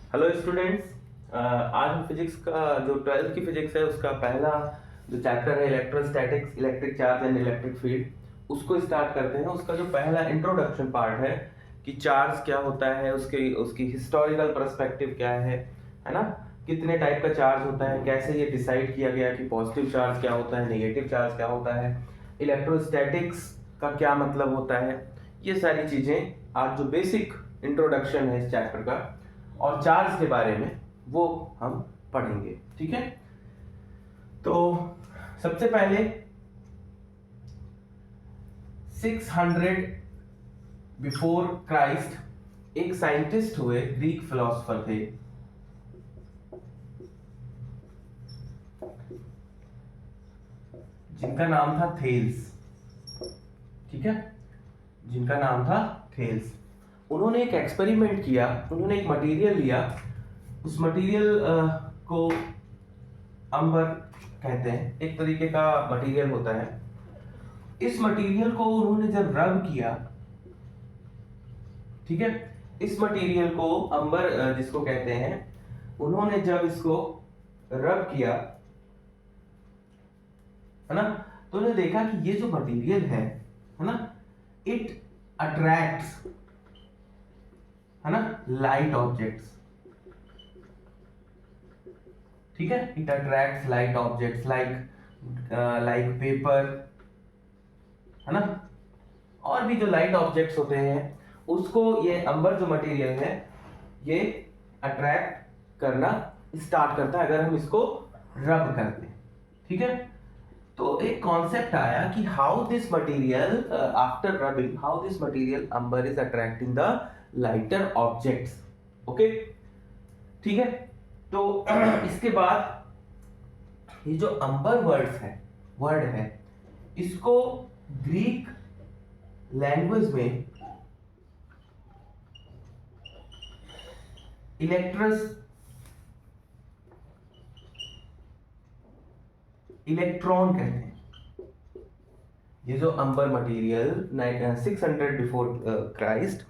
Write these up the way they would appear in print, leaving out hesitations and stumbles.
Hello students. आज हम physics का जो 12th की फिजिक्स है उसका पहला जो चैप्टर है electrostatics, electric charge and electric field, उसको स्टार्ट करते हैं। उसका जो पहला इंट्रोडक्शन पार्ट है कि चार्ज क्या होता है, उसकी उसकी हिस्टोरिकल पर्सपेक्टिव क्या है ना, कितने टाइप का चार्ज होता है, कैसे ये डिसाइड किया गया कि पॉजिटिव चार्ज क्या होता है, नेगेटिव चार्ज क्या होता है, इलेक्ट्रोस्टैटिक्स का क्या मतलब होता है, ये सारी चीजें आज जो बेसिक इंट्रोडक्शन है इस चैप्टर का और चार्ज के बारे में वो हम पढ़ेंगे। ठीक है, तो सबसे पहले 600 बिफोर क्राइस्ट एक साइंटिस्ट हुए, ग्रीक फिलोसोफर थे, जिनका नाम था थेल्स। ठीक है, जिनका नाम था थेल्स। उन्होंने एक एक्सपेरिमेंट किया। उन्होंने एक मटेरियल लिया, उस मटेरियल को अंबर कहते हैं, एक तरीके का मटेरियल होता है। इस मटेरियल को उन्होंने जब रब किया, ठीक है, इस मटेरियल को अंबर जिसको कहते हैं, उन्होंने जब इसको रब किया, है ना, तो उन्होंने देखा कि ये जो मटेरियल है ना, इट अट्रैक्ट्स, है ना, लाइट ऑब्जेक्ट्स। ठीक है, it attracts light objects like paper, है ना, और भी जो लाइट ऑब्जेक्ट्स होते हैं उसको ये अंबर जो मटेरियल है ये अट्रैक्ट करना स्टार्ट करता है अगर हम इसको रब करते हैं। ठीक है, तो एक कॉन्सेप्ट आया कि how this material after rubbing, how this material amber is attracting the lighter objects. Okay, ठीक है, तो इसके बाद ये जो अंबर वर्ड है इसको ग्रीक लैंग्वेज में इलेक्ट्रॉन कहते हैं। ये जो अंबर मटेरियल 600 बिफोर क्राइस्ट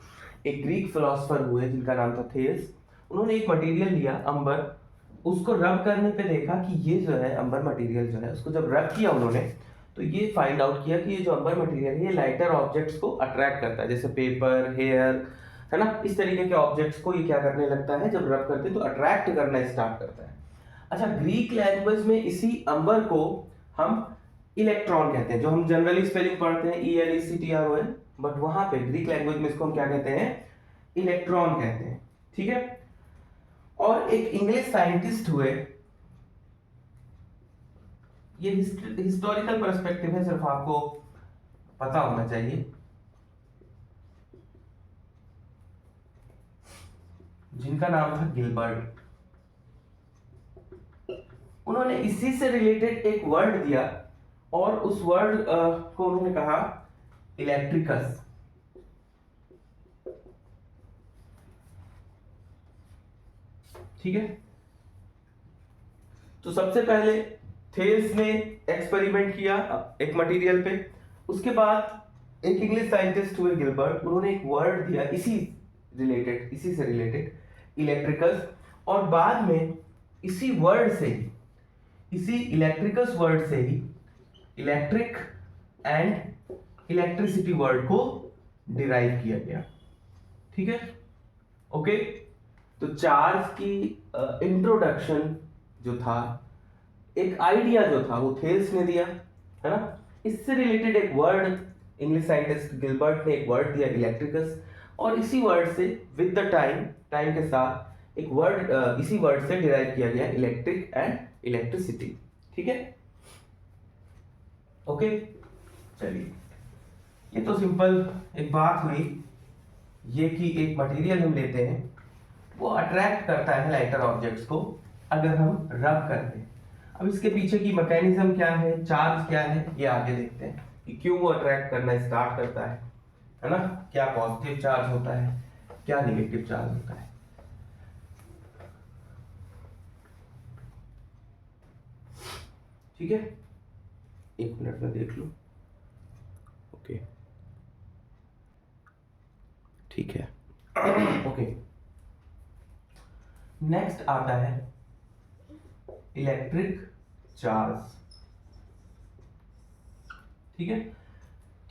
एक ग्रीक फिलोसोफर हुए जिनका नाम था थेल्स। उन्होंने एक मटेरियल लिया अंबर, उसको रब करने पे देखा कि ये जो है अंबर मटेरियल जो है, उसको जब रब किया उन्होंने तो ये फाइंड आउट किया कि ये जो अंबर मटेरियल है ये लाइटर ऑब्जेक्ट्स को अट्रैक्ट करता है, जैसे पेपर, हेयर, है ना, इस तरीके के ऑब्जेक्ट्स को ये क्या करने लगता है, जब रब करते हैं तो अट्रैक्ट करना स्टार्ट करता है। अच्छा, ग्रीक लैंग्वेज में इसी अंबर को हम इलेक्ट्रॉन कहते हैं, जो हम जनरली स्पेलिंग पढ़ते हैं ELECTRON, बट वहां पे ग्रीक लैंग्वेज में इसको हम क्या कहते हैं, इलेक्ट्रॉन कहते हैं। ठीक है, और एक इंग्लिश साइंटिस्ट हुए, ये हिस्टोरिकल पर्सपेक्टिव है, सिर्फ आपको पता होना चाहिए, जिनका नाम था गिलबर्ट। उन्होंने इसी से रिलेटेड एक वर्ड दिया और उस वर्ड को उन्होंने कहा इलेक्ट्रिकस। ठीक है, तो सबसे पहले थेल्स ने एक्सपेरिमेंट किया एक मटेरियल पे, उसके बाद एक इंग्लिश साइंटिस्ट हुए गिलबर्ट, उन्होंने एक वर्ड दिया इसी से रिलेटेड इलेक्ट्रिकस, और बाद में इसी वर्ड से ही, इसी इलेक्ट्रिकस वर्ड से ही इलेक्ट्रिक एंड इलेक्ट्रिसिटी वर्ड को डिराइव किया गया। ठीक है, ओके, तो चार्ज की इंट्रोडक्शन जो था, एक आइडिया जो था वो थेल्स ने दिया, है ना, इससे रिलेटेड एक वर्ड इंग्लिश साइंटिस्ट गिलबर्ट ने एक वर्ड दिया इलेक्ट्रिकस, और इसी वर्ड से विद द टाइम के साथ एक वर्ड इसी वर्ड से डिराइव किया गया इलेक्ट्रिक एंड इलेक्ट्रिसिटी। ठीक है, ओके, चलिए, ये तो सिंपल एक बात हुई, ये कि एक मटेरियल हम लेते हैं, वो अट्रैक्ट करता है लाइटर ऑब्जेक्ट्स को अगर हम रब करते हैं। अब इसके पीछे की मैकेनिज्म क्या है, चार्ज क्या है, ये आगे देखते हैं कि क्यों वो अट्रैक्ट करना स्टार्ट करता है ना, क्या पॉजिटिव चार्ज होता है, क्या नेगेटिव चार्ज होता है। ठीक है, एक मिनट में देख लो। ओके, ठीक है, ओके, नेक्स्ट आता है इलेक्ट्रिक चार्ज, ठीक है।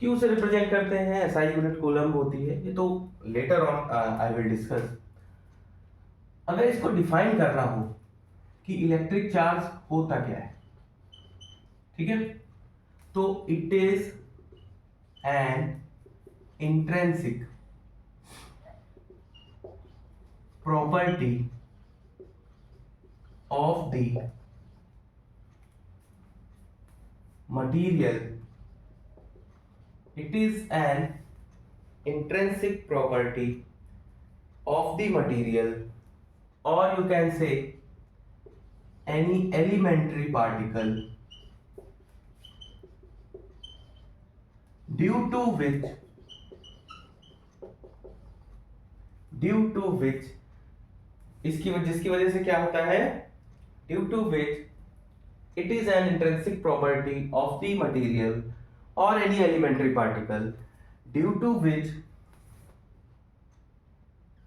क्यू से रिप्रेजेंट करते हैं, एसआई यूनिट कूलम्ब होती है, ये तो later on I will discuss. अगर इसको डिफाइन करना हो कि इलेक्ट्रिक चार्ज होता क्या है, ठीक है, तो it is an intrinsic property of the material. It is an intrinsic property of the material, or you can say any elementary particle, due to which जिसकी वजह से क्या होता है, due to which it is an intrinsic property of the material or any elementary particle, due to which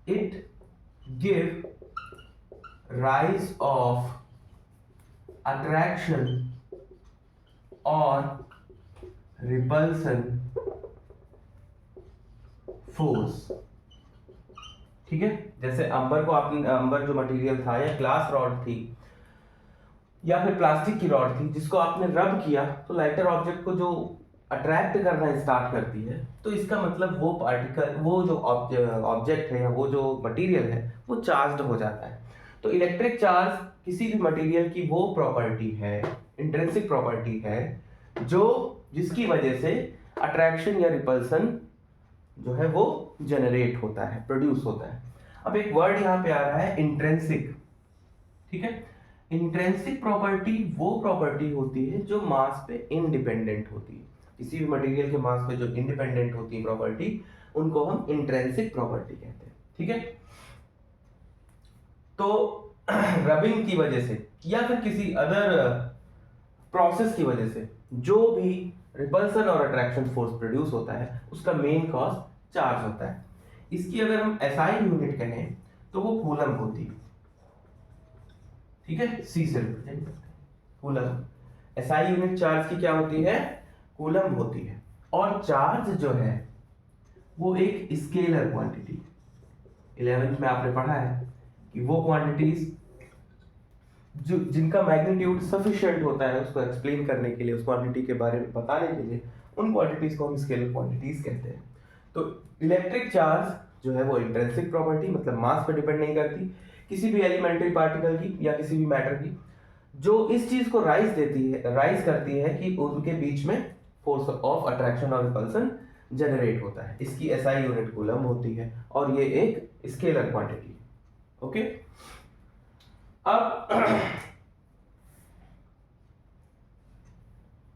it give rise of attraction or repulsion force, ठीक है। जैसे अंबर को आपने, अंबर जो मटेरियल था या ग्लास रॉड थी या फिर प्लास्टिक की रॉड थी, जिसको आपने रब किया तो लाइटर ऑब्जेक्ट को जो अट्रैक्ट करना स्टार्ट करती है, तो इसका मतलब वो पार्टिकल, वो जो ऑब्जेक्ट है या वो जो मटेरियल है वो चार्ज्ड हो जाता है। तो इलेक्ट्रिक चार्ज किसी भी मटेरियल की वो प्रॉपर्टी है, इंट्रिंसिक प्रॉपर्टी है, जो जिसकी वजह से अट्रैक्शन या रिपल्सन जो है वो जनरेट होता है, प्रोड्यूस होता है। अब एक वर्ड यहाँ पे आ रहा है इंट्रिंसिक, ठीक है। इंट्रिंसिक प्रॉपर्टी वो प्रॉपर्टी होती है जो मास पे इंडिपेंडेंट होती है। किसी भी मटेरियल के मास पे जो इंडिपेंडेंट होती है प्रॉपर्टी, उनको हम इंट्रिंसिक प्रॉपर्टी कहते हैं, ठीक है। तो रबिंग की वजह से या फिर किसी अदर प्रोसेस की वजह से जो भी रिपल्सन और अट्रैक्शन फोर्स प्रोड्यूस होता है, उसका मेन कॉज चार्ज होता है। इसकी अगर हम एसआई यूनिट कहें तो वो कूलम होती है, ठीक है, सी से रिप्रेजेंट करते हैं कूलम। एसआई यूनिट चार्ज की क्या होती है, कूलम होती है। और चार्ज जो है वो एक स्केलर क्वांटिटी, 11th में आपने पढ़ा है कि वो क्वांटिटीज जो जिनका मैग्नीट्यूड सफिशिएंट होता है उसको एक्सप्लेन करने के लिए, उस क्वांटिटी के बारे में बताने के लिए, उन क्वांटिटीज को हम स्केलर क्वांटिटीज कहते हैं। तो इलेक्ट्रिक चार्ज जो है वो इंट्रिंसिक प्रॉपर्टी, मतलब मास पर डिपेंड नहीं करती, किसी भी एलिमेंट्री पार्टिकल की या किसी भी मैटर की, जो इस चीज को राइज करती है कि उनके बीच में फोर्स ऑफ अट्रैक्शन और रिपल्सन जनरेट होता है। इसकी एसआई यूनिट कूलम होती है और ये एक स्केलर क्वांटिटी है, ओके।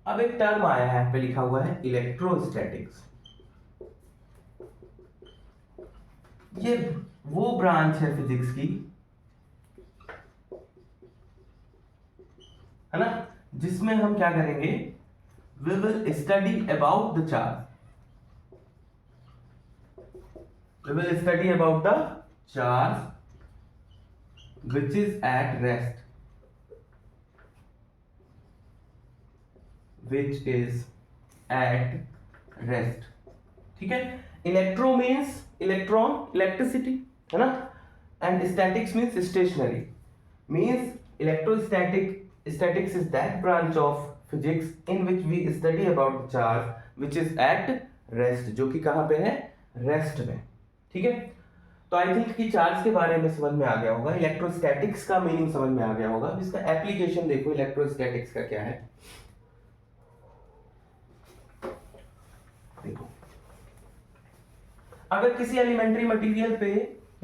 अब एक टर्म आया है, पे लिखा हुआ है इलेक्ट्रोस्टैटिक्स। ये वो ब्रांच है फिजिक्स की, है ना, जिसमें हम क्या करेंगे, we will study about the charge, we will study about the charge which is at rest, which is at rest, ठीक है। इलेक्ट्रो मीन्स इलेक्ट्रॉन, इलेक्ट्रिसिटी, है ना, and statics means stationary, means statics is that branch of physics in which we study about the charge which is at rest, जो कि कहाँ पे है, rest में, ठीक है। तो आई थिंक कि चार्ज के बारे में समझ में आ गया होगा, इलेक्ट्रोस्टैटिक्स का मीनिंग समझ में आ गया होगा। इसका एप्लीकेशन देखो, इलेक्ट्रोस्टैटिक्स का क्या है, देखो, अगर किसी एलिमेंट्री मटेरियल पे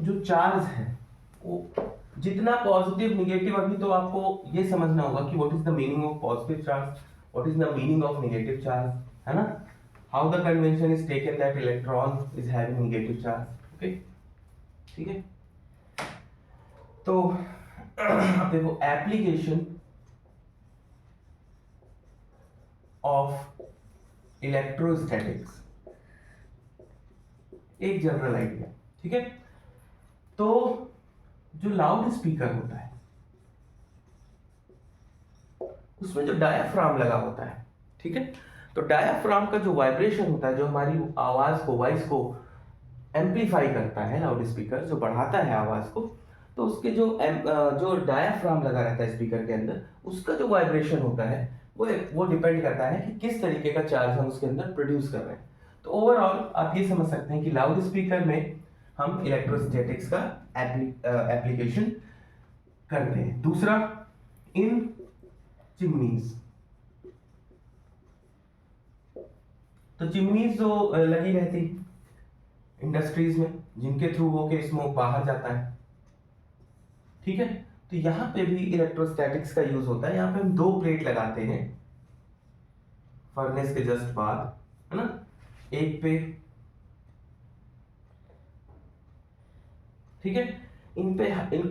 जो चार्ज है वो जितना पॉजिटिव निगेटिव, अभी तो आपको ये समझना होगा कि what is the meaning of positive charge, what is the meaning of negative charge, है ना, how the convention is taken that electron is having negative charge, okay, ठीक है। तो अब देखो एप्लीकेशन ऑफ इलेक्ट्रोस्टैटिक्स, एक जनरल आइडिया, ठीक है। तो जो लाउड स्पीकर होता है उसमें जो डायाफ्राम लगा होता है, ठीक है, तो डायाफ्राम का जो वाइब्रेशन होता है, जो हमारी आवाज को, वॉइस को एम्पलीफाई करता है, लाउड स्पीकर जो बढ़ाता है आवाज को, तो उसके जो डायाफ्राम लगा रहता है स्पीकर के अंदर, उसका जो वाइब्रेशन होता है वो डिपेंड करता है कि किस तरीके का चार्ज हम उसके अंदर प्रोड्यूस कर रहे हैं। तो ओवरऑल आप ये समझ सकते हैं कि लाउड स्पीकर में हम इलेक्ट्रोस्टैटिक्स का एप्लीकेशन करते हैं। दूसरा, इन चिमनीज, तो चिमनीज जो लगी रहती इंडस्ट्रीज में, जिनके थ्रू होके स्मोक बाहर जाता है, ठीक है, तो यहाँ पे भी इलेक्ट्रोस्टैटिक्स का यूज होता है। यहाँ पे हम 2 प्लेट लगाते हैं फर्नेस के जस्ट बाद, है ना, एक पे, ठीक है,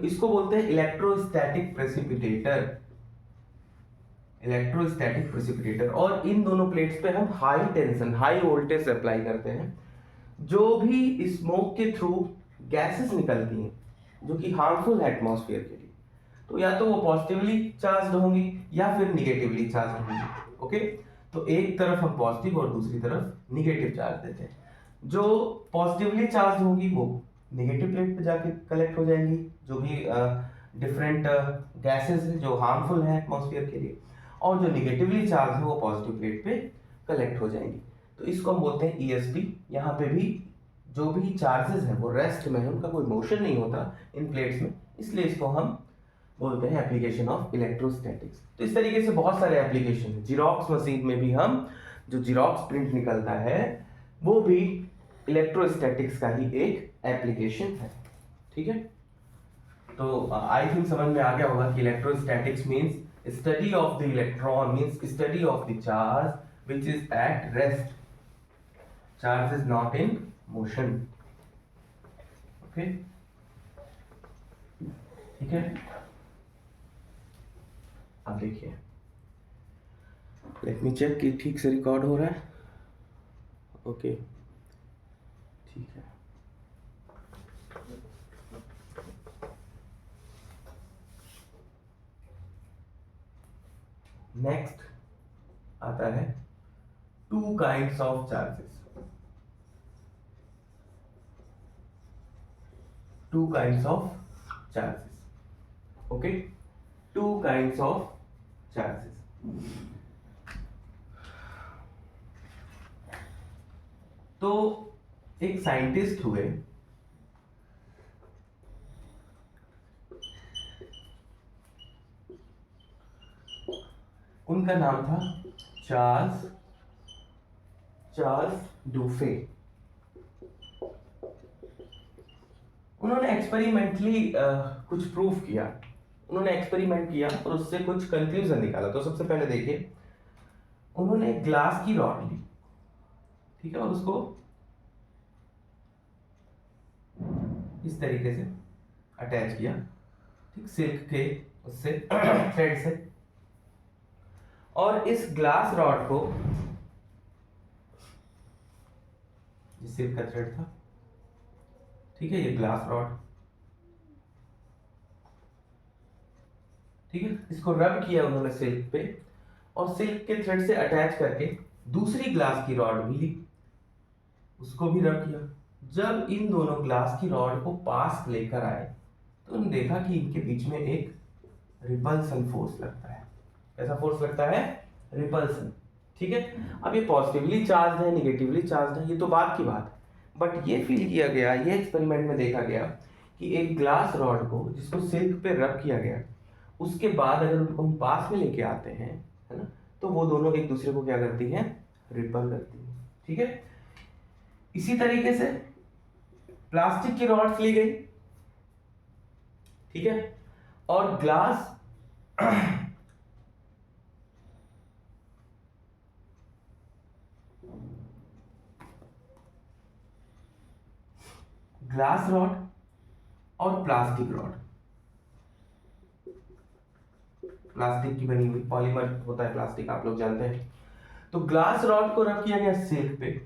इसको बोलते हैं इलेक्ट्रोस्टैटिक प्रेसिपिटेटर, इलेक्ट्रोस्टैटिक प्रेसिपिटेटर। और इन दोनों प्लेट्स पे हम high tension, high voltage apply करते हैं। जो भी स्मोक के थ्रू गैसेस निकलती हैं जो कि हार्मफुल है एटमॉस्फेयर के लिए, तो या तो वो पॉजिटिवली चार्ज होंगी या फिर निगेटिवली चार्ज होंगी। ओके, तो एक तरफ हम पॉजिटिव और दूसरी तरफ निगेटिव चार्ज देते हैं। जो पॉजिटिवली चार्ज होंगी वो निगेटिव प्लेट पे जाके कलेक्ट हो जाएंगी, जो भी डिफरेंट गैसेस हैं जो हार्मफुल हैं एटमॉस्फेयर के लिए, और जो निगेटिवली चार्ज है वो पॉजिटिव प्लेट पे कलेक्ट हो जाएंगी। तो इसको हम बोलते हैं ईएसपी। यहाँ पे भी जो भी चार्जेस हैं वो रेस्ट में है, उनका कोई मोशन नहीं होता इन प्लेट्स में, इसलिए इसको हम बोलते हैं एप्लीकेशन ऑफ इलेक्ट्रोस्टैटिक्स। तो इस तरीके से बहुत सारे एप्लीकेशन है। जीरोक्स मशीन में भी हम जो जीरोक्स प्रिंट निकलता है वो भी इलेक्ट्रोस्टैटिक्स का ही एक एप्लीकेशन है, ठीक है। तो आई थिंक समझ में आ गया होगा कि electrostatics means study of the electron, means study of the charge which is at rest, charge is not in motion. Okay, ठीक है। अब देखिए, लेट मी चेक कि ठीक से रिकॉर्ड हो रहा है। ओके, ठीक है। नेक्स्ट आता है 2 kinds of charges, 2 kinds of charges. Okay, 2 kinds of charges. तो एक साइंटिस्ट हुए, उनका नाम था चार्ल्स डूफे। उन्होंने एक्सपेरिमेंटली कुछ प्रूफ किया, उन्होंने एक्सपेरिमेंट किया और उससे कुछ कंक्लूजन निकाला। तो सबसे पहले देखिए, उन्होंने ग्लास की रॉड ली, ठीक है, और उसको इस तरीके से अटैच किया, ठीक, सिल्क के उससे थ्रेड से, और इस ग्लास रॉड को, ये सिल्क का थ्रेड था, ठीक है, ये ग्लास रॉड, ठीक है, इसको रब किया उन्होंने सिल्क पे, और सिल्क के थ्रेड से अटैच करके दूसरी ग्लास की रॉड भी ली, उसको भी रब किया। जब इन दोनों ग्लास की रॉड को पास लेकर आए तो उन्होंने देखा कि इनके बीच में एक रिपल्सन फोर्स लगता है। कैसा फोर्स लगता है? रिपल्सन, ठीक है। अब ये पॉजिटिवली चार्ज है, निगेटिवली चार्ज है, ये तो बात की बात है, बट ये फील किया गया, ये एक्सपेरिमेंट में देखा गया कि एक ग्लास रॉड को जिसको सिल्क पे रब किया गया, उसके बाद अगर उनको हम पास में लेके आते हैं, है ना, तो वो दोनों एक दूसरे को क्या करती हैं? रिपल करती हैं, ठीक है। इसी तरीके से प्लास्टिक की रॉड्स ली गई, ठीक है, और ग्लास रॉड और प्लास्टिक रॉड, प्लास्टिक की बनी हुई, पॉलीमर होता है प्लास्टिक, आप लोग जानते हैं। तो ग्लास रॉड को रब किया गया सिल्क पे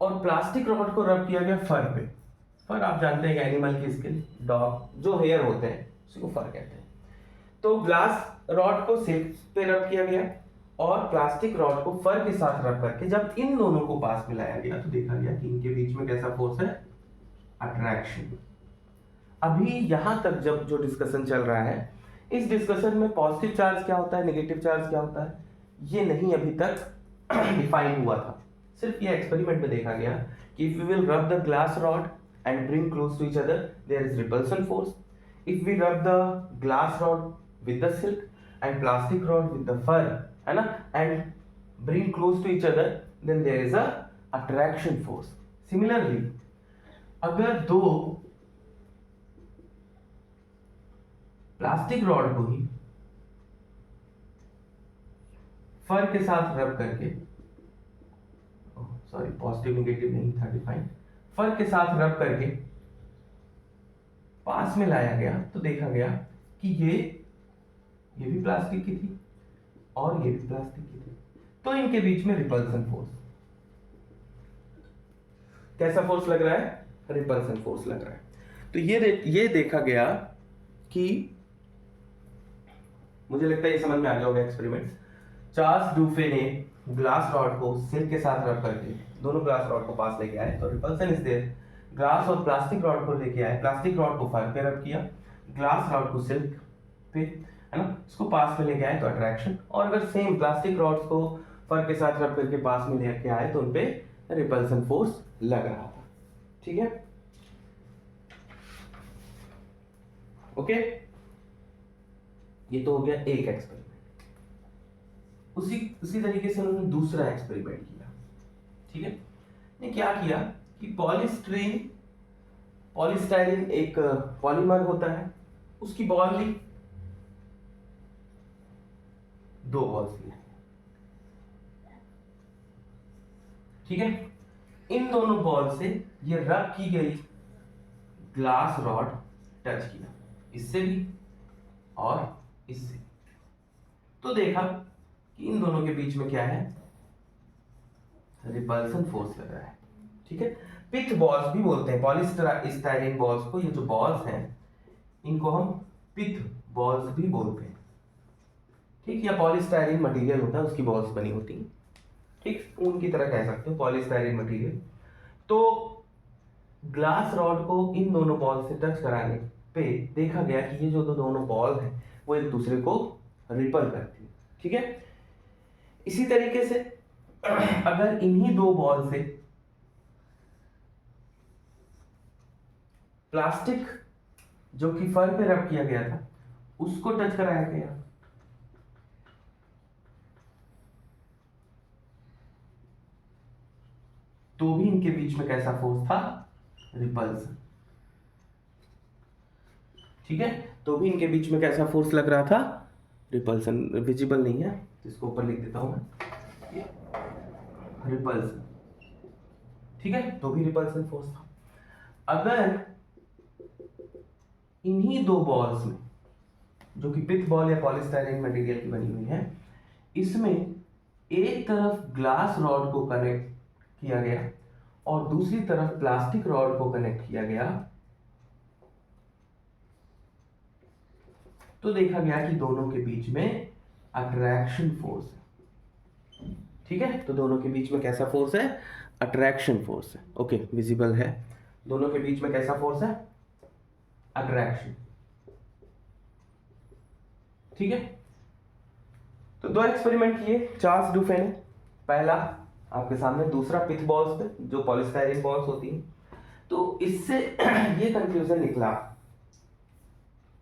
और प्लास्टिक रॉड को रब किया गया फर पे। फर आप जानते हैं एनिमल की स्किन, डॉग जो हेयर होते हैं उसी को फर कहते हैं। तो ग्लास रॉड को सिल्क पे रब किया गया और प्लास्टिक रॉड को फर के साथ रब करके जब इन दोनों को पास मिलाया गया तो देखा गया कि इनके बीच में कैसा फोर्स है, अट्रैक्शन। अभी यहां तक जब जो डिस्कशन चल रहा है, इस डिस्कशन में पॉजिटिव चार्ज क्या होता है, नेगेटिव चार्ज क्या होता है, ये नहीं अभी तक डिफाइन हुआ था। सिर्फ ये एक्सपेरिमेंट में देखा गया कि if we will rub the glass rod and bring close to each other there is repulsion force, if we rub the glass rod with the silk and plastic rod with the fur, है ना, and bring close to each other, then there is a attraction force. Similarly अगर दो plastic rod को ही फर के साथ रब करके, sorry positive negative नहीं था डिफाइन, फर के साथ रब करके पास में लाया गया तो देखा गया कि ये भी प्लास्टिक की थी और ये भी प्लास्टिक की थी, तो इनके बीच में रिपल्सन फोर्स, कैसा फोर्स लग रहा है, रिपल्सन फोर्स लग रहा है। तो ये देखा गया कि, मुझे लगता है ये समझ में आ गया होगा एक्सपेरिमेंट। चार्ल्स डुफे ने ग्लास रॉड को सिल्क के साथ रब करके दोनों ग्लास रॉड को पास लेके आए तो रिपल्सन इज देयर। ग्लास और प्लास्टिक रॉड को लेके आए, प्लास्टिक रॉड को फर पे रब किया, ग्लास रॉड को सिल्क पे, है ना, इसको पास में लेके आए तो अट्रैक्शन। और अगर सेम प्लास्टिक रॉड्स को फर के साथ रब करके पास में लेके आए तो उनपे रिपल्सन फोर्स लग रहा था। ठीक है, ओके, ये तो हो गया एक एक्सपेरिमेंट। उसी तरीके से उन्होंने दूसरा एक्सपेरिमेंट किया। ठीक है, ने क्या किया कि पॉलीस्टाइरीन एक पॉलीमर होता है, उसकी बॉल ली, दो बॉल्स ली, ठीक है, इन दोनों बॉल से ये रब की गई ग्लास रॉड टच किया, इससे भी और इससे, तो देखा कि इन दोनों के बीच में क्या है, रिपल्सन फोर्स लग रहा है। ठीक है, पिथ बॉल्स भी बोलते हैं पॉलीस्टाइरीन बॉल्स को, ये जो बॉल्स हैं इनको हम पिथ बॉल्स भी बोलते हैं। ठीक, या पॉलीस्टाइरीन मटेरियल होता है उसकी बॉल्स बनी होती हैं, ठीक, उनकी तरह कह सकते हो पॉलीस्टाइरीन मटेरियल। तो ग्लास रॉड को इन दोनों बॉल से टच कराने पे देखा गया कि ये जो दोनों बॉल हैं वो एक दूसरे को रिपल करती है। ठीक है, इसी तरीके से अगर इन्हीं दो बॉल से प्लास्टिक जो कि फर पे रब किया गया था उसको टच कराया गया तो भी इनके बीच में कैसा फोर्स था, रिपल्सन। ठीक है, तो भी इनके बीच में कैसा फोर्स लग रहा था, रिपल्सन। विजिबल नहीं है तो इसको ऊपर लिख देता हूं मैं, रिपल्सन। ठीक है, तो भी रिपल्सन फोर्स था। अगर इन्हीं दो बॉल्स में जो कि पिथ बॉल या पॉलीस्टाइरीन मटेरियल की बनी हुई है, इसमें एक तरफ ग्लास रॉड को कनेक्ट किया गया और दूसरी तरफ प्लास्टिक रॉड को कनेक्ट किया गया, तो देखा गया कि दोनों के बीच में अट्रैक्शन फोर्स है। ठीक है, तो दोनों के बीच में कैसा फोर्स है, अट्रैक्शन फोर्स है। ओके, विजिबल है, दोनों के बीच में कैसा फोर्स है, अट्रैक्शन। ठीक है, तो दो एक्सपेरिमेंट किए चार्ल्स डुफे ने, पहला आपके सामने, दूसरा पिथ बॉल्स पे जो पॉलीस्टाइरीन बॉल्स होती हैं। तो इससे ये कंक्लूजन निकला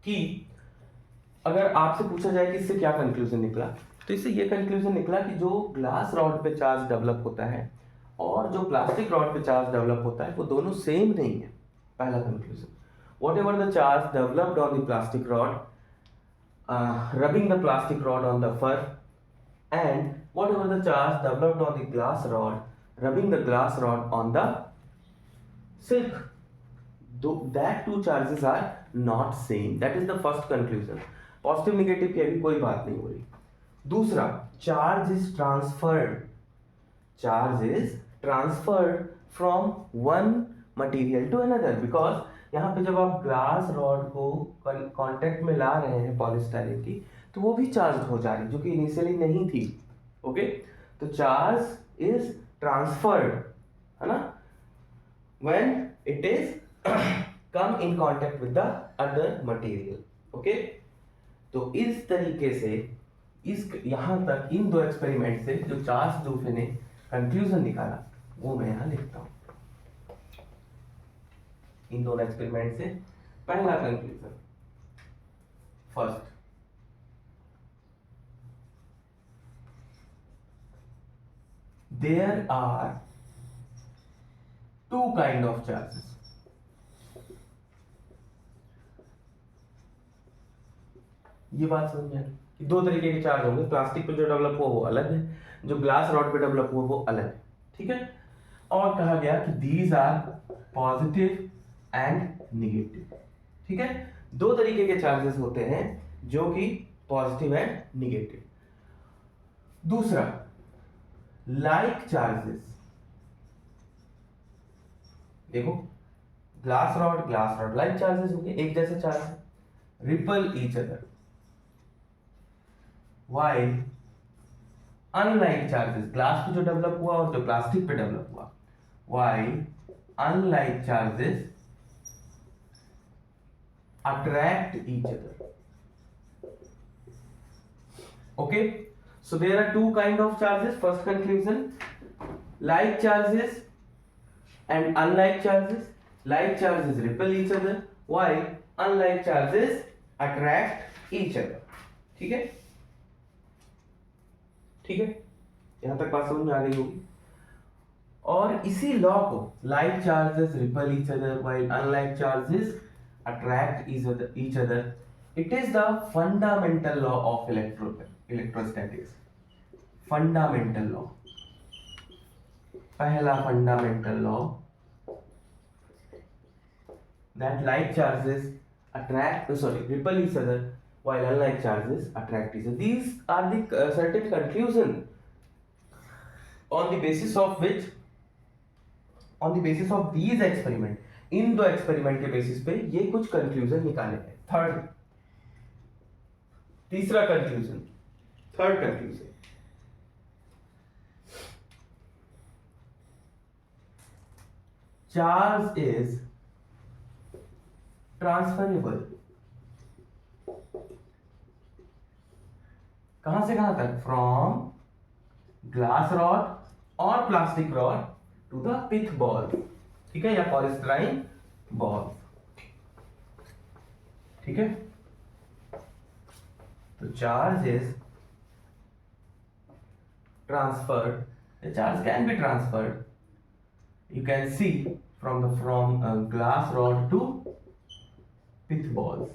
कि अगर आपसे पूछा जाए कि इससे क्या कंक्लूजन निकला, तो इससे ये कंक्लूजन निकला कि जो ग्लास रॉड पे चार्ज डेवलप होता है और जो प्लास्टिक रॉड पे चार्ज डेवलप होता है वो दोनों सेम नहीं है। पहला conclusion, whatever the charge developed on the plastic rod, rubbing the plastic rod on the fur, and whatever the charge developed on the glass rod, rubbing the glass rod on the silk, that two charges are not same. That is the first conclusion. Positive negative की अभी कोई बात नहीं हो रही। दूसरा, charge is transferred from one material to another, because यहाँ पे जब आप ग्लास रॉड को कांटेक्ट में ला रहे हैं पॉलीस्टाइरीन की, तो वो भी चार्ज हो जा रही, जो कि इनिशियली नहीं थी। ओके, तो चार्ज इज ट्रांसफर्ड, है ना, when it is come in contact with the other material. Okay, तो इस तरीके से इस यहां तक इन दो एक्सपेरिमेंट से जो चार्ल्स डुफे ने कंक्लूजन निकाला वो मैं यहां लिखता हूं। इन दोनों एक्सपेरिमेंट से पहला conclusion, first, there are two kind of charges. ये बात समझ में आ रही कि दो तरीके के चार्ज होंगे, प्लास्टिक पे जो डेवलप हुआ वो अलग है, जो ग्लास रॉड पे डेवलप हुआ वो अलग है, ठीक है। और कहा गया कि these are positive and negative, ठीक है। दो तरीके के चार्जेस होते हैं जो कि पॉजिटिव एंड निगेटिव। दूसरा, लाइक चार्जेस, देखो ग्लास रॉड लाइक चार्जेस होंगे, एक जैसे charge, ripple each other, while unlike charges, glass पे जो डेवलप हुआ और जो प्लास्टिक पे डेवलप हुआ, while unlike charges attract each other. Okay, so there are two kind of charges. First conclusion, like charges and unlike charges. Like charges repel each other, while unlike charges attract each other. ठीक है, ठीक है, यहां तक बात समझ में आ गई होगी। और इसी लॉ को, like charges repel each other while unlike charges attract each other, it is the fundamental law of electrostatics. Fundamental law, पहला fundamental law, that like charges repel each other while unlike charges attract each other. These are the certain conclusion on the basis of these experiment, इन दो experiment के basis पे ये कुछ conclusion निकाले हैं। Third conclusion, charge is transferable, कहां से कहां तक, फ्रॉम ग्लास रॉड और plastic rod to the pith ball, ठीक है, या पॉलीस्टाइरीन बॉल, ठीक है। तो charge is transferred, the charge can be transferred, you can see from glass rod to pith balls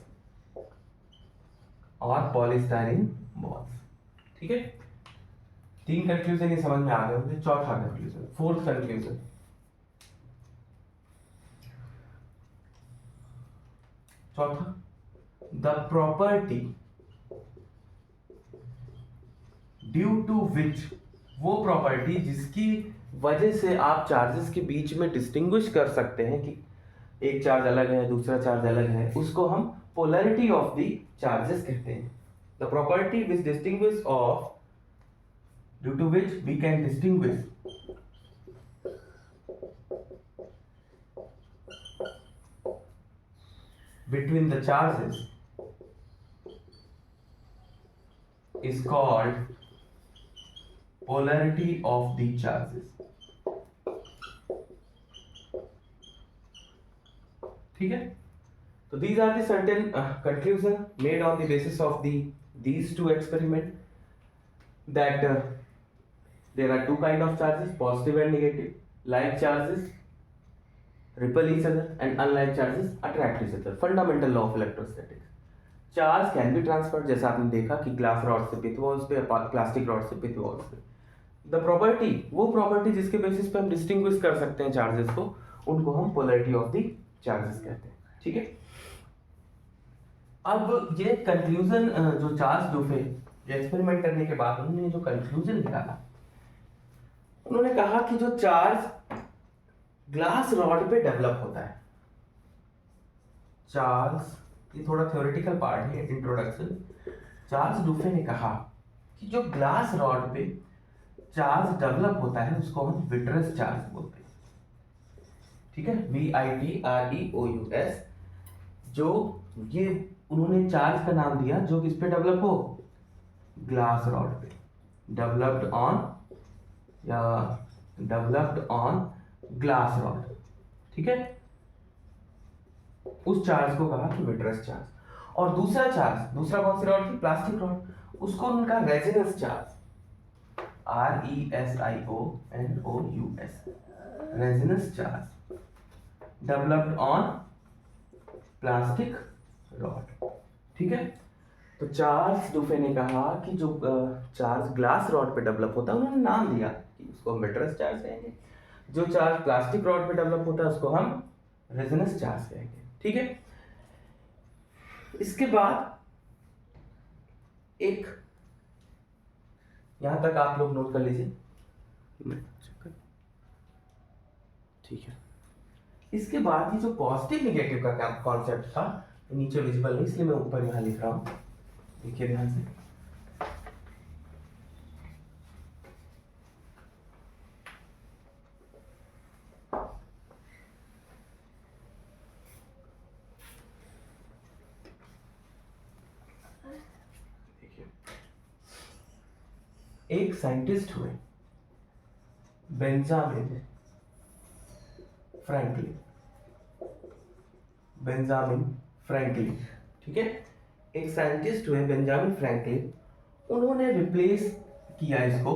और polystyrene balls, ठीक है। तीन कंक्लूजन ये समझ में आ गए होंगे। चौथा कंक्लूजन, फोर्थ कंक्लूजन, चौथा, द प्रॉपर्टी ड्यू टू विच, वो प्रॉपर्टी जिसकी वजह से आप चार्जेस के बीच में डिस्टिंग्विश कर सकते हैं कि एक चार्ज अलग है दूसरा चार्ज अलग है, उसको हम पोलैरिटी ऑफ द चार्जेस कहते हैं। The property which distinguish of, due to which we can distinguish between the charges is called polarity of the charges, ठीक है। तो these are the certain conclusion made on the basis of these two experiment, that there are two kind of charges, positive and negative. Like charges repel each other and unlike charges attract each other. Fundamental law of electrostatics. Charge can be transferred, जैसा आपने देखा कि glass rod से पिथ walls पे, plastic rod से पिथ walls पे। The property, वो property जिसके बेसिस पे हम डिस्टिंग्विश कर सकते हैं चार्जेस को, उनको हम पोलैरिटी ऑफ द चार्जेस कहते हैं, ठीक है। अब ये कंक्लूजन जो चार्ल्स डुफे एक्सपेरिमेंट करने के बाद उन्होंने जो कंक्लूजन निकाला, उन्होंने कहा कि जो चार्ज ग्लास रॉड पे डेवलप होता है। चार्ल्स, ये थोड़ा थ्योरेटिकल पार्ट है, इंट्रोडक्शन। चार्ल्स डुफे ने कहा कि जो ग्लास रॉड पे चार्ज डेवलप होता है उसको हम विट्रस चार्ज बोलते हैं। ठीक है, VITREOUS, जो ये उन्होंने चार्ज का नाम दिया जो किस पे डेवलप हो, ग्लास रॉड पे, डेवलप्ड ऑन ग्लास रॉड। ठीक है, उस चार्ज को कहा कि विट्रस चार्ज। और दूसरा कौन सी रॉड थी, प्लास्टिक रॉड, उसको उनका resinous charge, RESIONOUS, resinous charge, developed on plastic rod. ठीक है, तो चार्ल्स डुफे ने कहा कि जो चार्ज ग्लास रॉड पे डेवलप होता है उन्होंने नाम दिया कि उसको हम विट्रस चार्ज कहेंगे, जो चार्ज प्लास्टिक रॉड पे डेवलप होता है उसको हम रेजोनेंस चार्ज कहेंगे। ठीक है, इसके बाद एक, यहां तक आप लोग नोट कर लीजिए। ठीक है, इसके बाद ये जो पॉजिटिव निगेटिव का कॉन्सेप्ट था, नीचे विजिबल नहीं इसलिए मैं ऊपर यहां लिख रहा हूं, देखिए ध्यान से। एक साइंटिस्ट हुए बेंजामिन फ्रैंकलिन। ठीक है, एक साइंटिस्ट हुए बेंजामिन फ्रैंकलिन, उन्होंने रिप्लेस किया इसको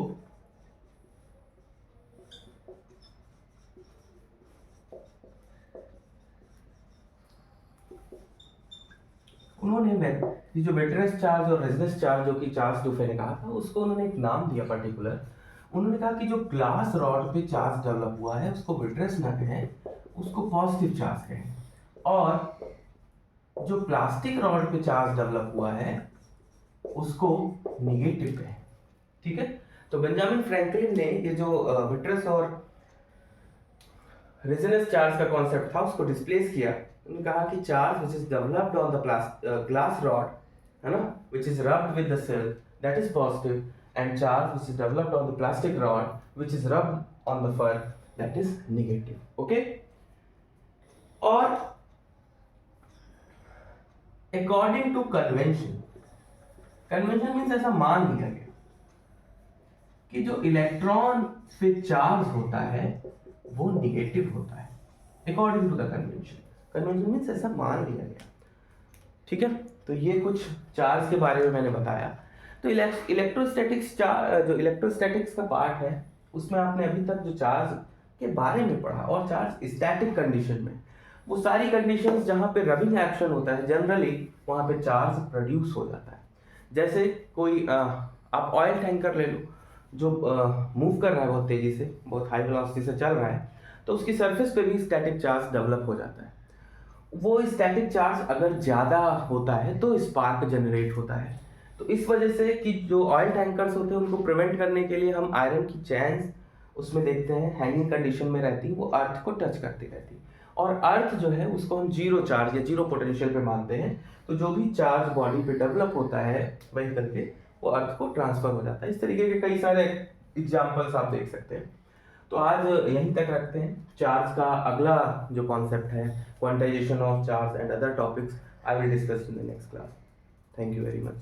ये जो विट्रस चार्ज और रेजोनेंस चार्ज जो कि चार्ल्स डुफे ने कहा था, उसको उन्होंने एक नाम दिया पर्टिकुलर। उन्होंने कहा कि जो ग्लास रॉड पे चार्ज डेवलप हुआ है उसको विट्रस ना कहें, उसको पॉजिटिव चार्ज कहें, और जो प्लास्टिक रॉड पे चार्ज डेवलप हुआ है उसको निगेटिव कहें। ठीक है, तो बेंजामिन फ्रैंकलिन ने ये जो विट्रस और रेजोनेंस चार्ज का कॉन्सेप्ट था उसको डिस्प्लेस किया। उन्होंने कहा कि charge which is developed on the glass rod, है ना, which is rubbed with the silk, that is positive, and charge which is developed on the plastic rod which is rubbed on the fur, that is negative. Okay, और according to convention means ऐसा मान लिया गया कि जो electron पे charge होता है वो निगेटिव होता है, according to the convention means ऐसा मान लिया गया। ठीक है, तो ये कुछ चार्ज के बारे में मैंने बताया। तो इलेक्ट्रोस्टैटिक्स जो इलेक्ट्रोस्टैटिक्स का पार्ट है उसमें आपने अभी तक जो चार्ज के बारे में पढ़ा, और चार्ज स्टैटिक कंडीशन में वो सारी कंडीशंस जहाँ पे रबिंग एक्शन होता है जनरली वहाँ पे चार्ज प्रोड्यूस हो जाता है। जैसे कोई आप ऑयल टैंकर ले लो जो मूव कर रहा है बहुत तेजी से, बहुत हाई वेलोसिटी से चल रहा है, तो उसकी सरफेस पे भी स्टैटिक चार्ज डेवलप हो जाता है। वो स्टैटिक चार्ज अगर ज़्यादा होता है तो स्पार्क जनरेट होता है। तो इस वजह से कि जो ऑयल टैंकर्स होते हैं उनको प्रिवेंट करने के लिए हम आयरन की चैन्स उसमें देखते हैं हैंगिंग कंडीशन में रहती, वो अर्थ को टच करती रहती, और अर्थ जो है उसको हम जीरो चार्ज या जीरो पोटेंशियल पे मानते हैं। तो जो भी चार्ज बॉडी पे डेवलप होता है व्हीकल पे वो अर्थ को ट्रांसफर हो जाता है। इस तरीके के कई सारे एग्जाम्पल्स आप देख सकते हैं। तो आज यहीं तक रखते हैं। चार्ज का अगला जो कॉन्सेप्ट है quantization of charge and other topics I will discuss in the next class. Thank you very much.